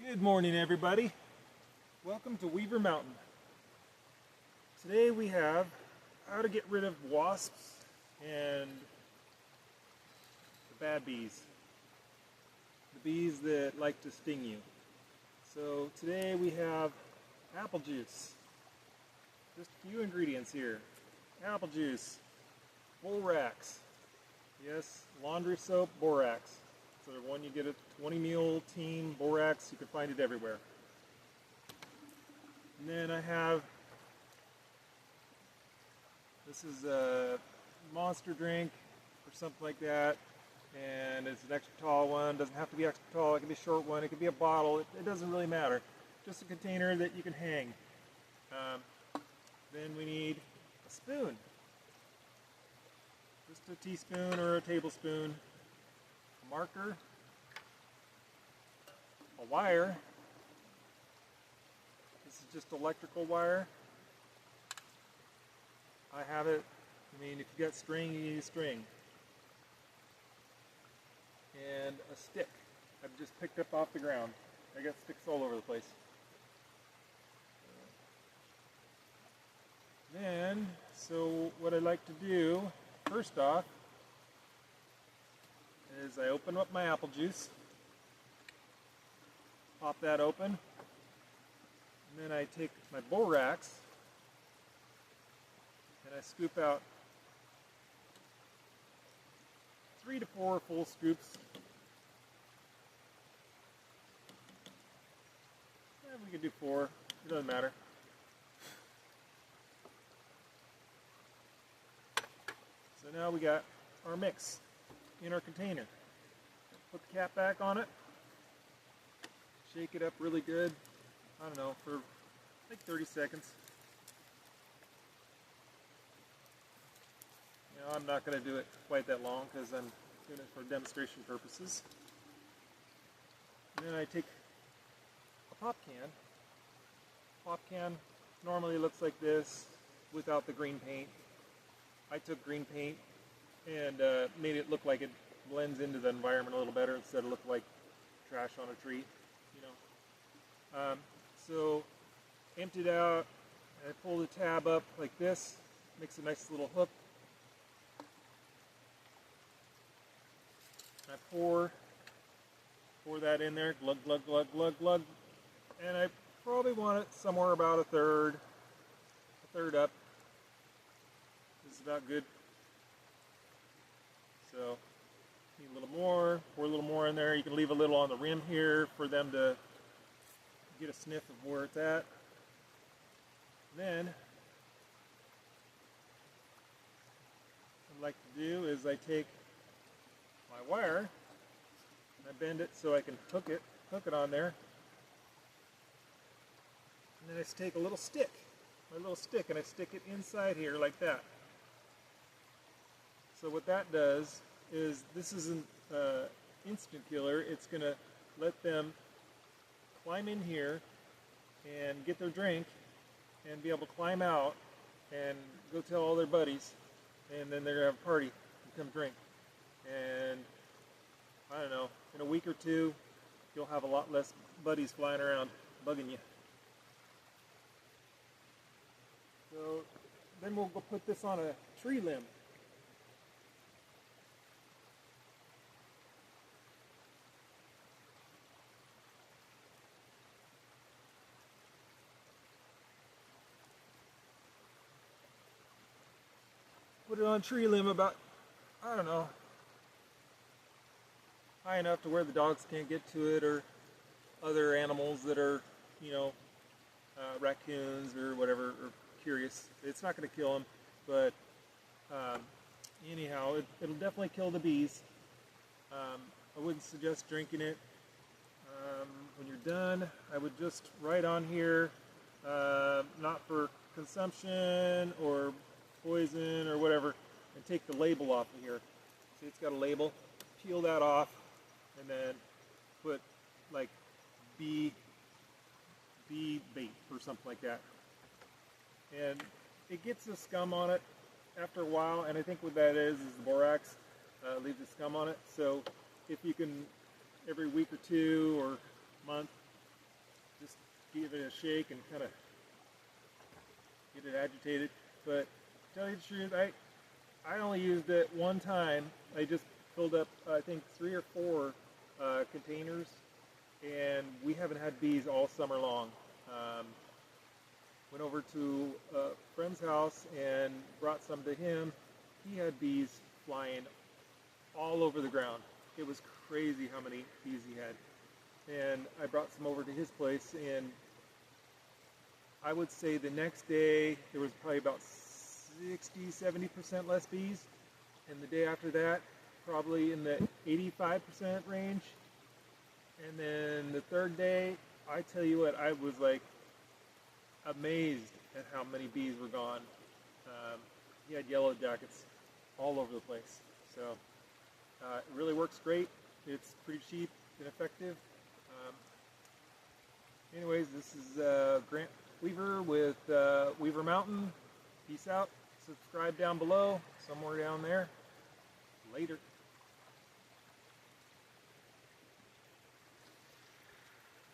Good morning, everybody. Welcome to Weaver Mountain. Today we have how to get rid of wasps and the bad bees. The bees that like to sting you. So today we have apple juice. Just a few ingredients here. Apple juice, borax. Yes, laundry soap, borax. So when you get a 20 meal team borax, you can find it everywhere. And then I have, this is a monster drink or something like that. And it's an extra tall one. Doesn't have to be extra tall. It can be a short one. It can be a bottle. It doesn't really matter. Just a container that you can hang. Then we need a spoon. Just a teaspoon or a tablespoon. A marker. A wire. This is just electrical wire. I have it. I mean, if you got string, you need a string. And a stick I've just picked up off the ground. I got sticks all over the place. Then, so what I like to do, first off, is I open up my apple juice, pop that open, and then I take my borax and I scoop out 3 to 4 full scoops. We could do 4, it doesn't matter. So now we got our mix in our container. Put the cap back on it, shake it up really good, I don't know, for like 30 seconds. You know, I'm not going to do it quite that long because I'm doing it for demonstration purposes. And then I take a pop can. Pop can normally looks like this without the green paint. I took green paint and made it look like it blends into the environment a little better instead of look like trash on a tree, you know. So emptied out, I pull the tab up like this, makes a nice little hook. I pour that in there, glug, glug, glug, glug, glug, and I probably want it somewhere about a third up. This is about good. So, need a little more, pour a little more in there. You can leave a little on the rim here for them to get a sniff of where it's at. Then, what I like to do is I take my wire and I bend it so I can hook it on there. And then I take a little stick, my little stick, and I stick it inside here like that. So what that does is, this isn't instant killer, it's going to let them climb in here and get their drink and be able to climb out and go tell all their buddies, and then they're going to have a party and come drink. And I don't know, in a week or two, you'll have a lot less buddies flying around bugging you. So then we'll go put this on a tree limb. Put it on a tree limb about, I don't know, high enough to where the dogs can't get to it, or other animals that are, you know, raccoons or whatever, are curious. It's not going to kill them, but anyhow, it'll definitely kill the bees. I wouldn't suggest drinking it. When you're done, I would just write on here, not for consumption or poison or whatever, and take the label off of here. See, it's got a label. Peel that off, and then put like bee bait or something like that. And it gets the scum on it after a while, and I think what that is the borax leaves the scum on it. So if you can, every week or two or month, just give it a shake and kind of get it agitated. But to tell you the truth, I only used it one time. I just filled up, I think, 3 or 4 containers, and we haven't had bees all summer long. Went over to a friend's house and brought some to him. He had bees flying all over the ground. It was crazy how many bees he had. And I brought some over to his place, and I would say the next day there was probably about 60-70% less bees, and the day after that probably in the 85% range, and then the third day, I tell you what, I was like amazed at how many bees were gone. He had yellow jackets all over the place, so it really works great. It's pretty cheap and effective. Anyways, this is Grant Weaver with Weaver Mountain. Peace out. Subscribe down below, somewhere down there. Later.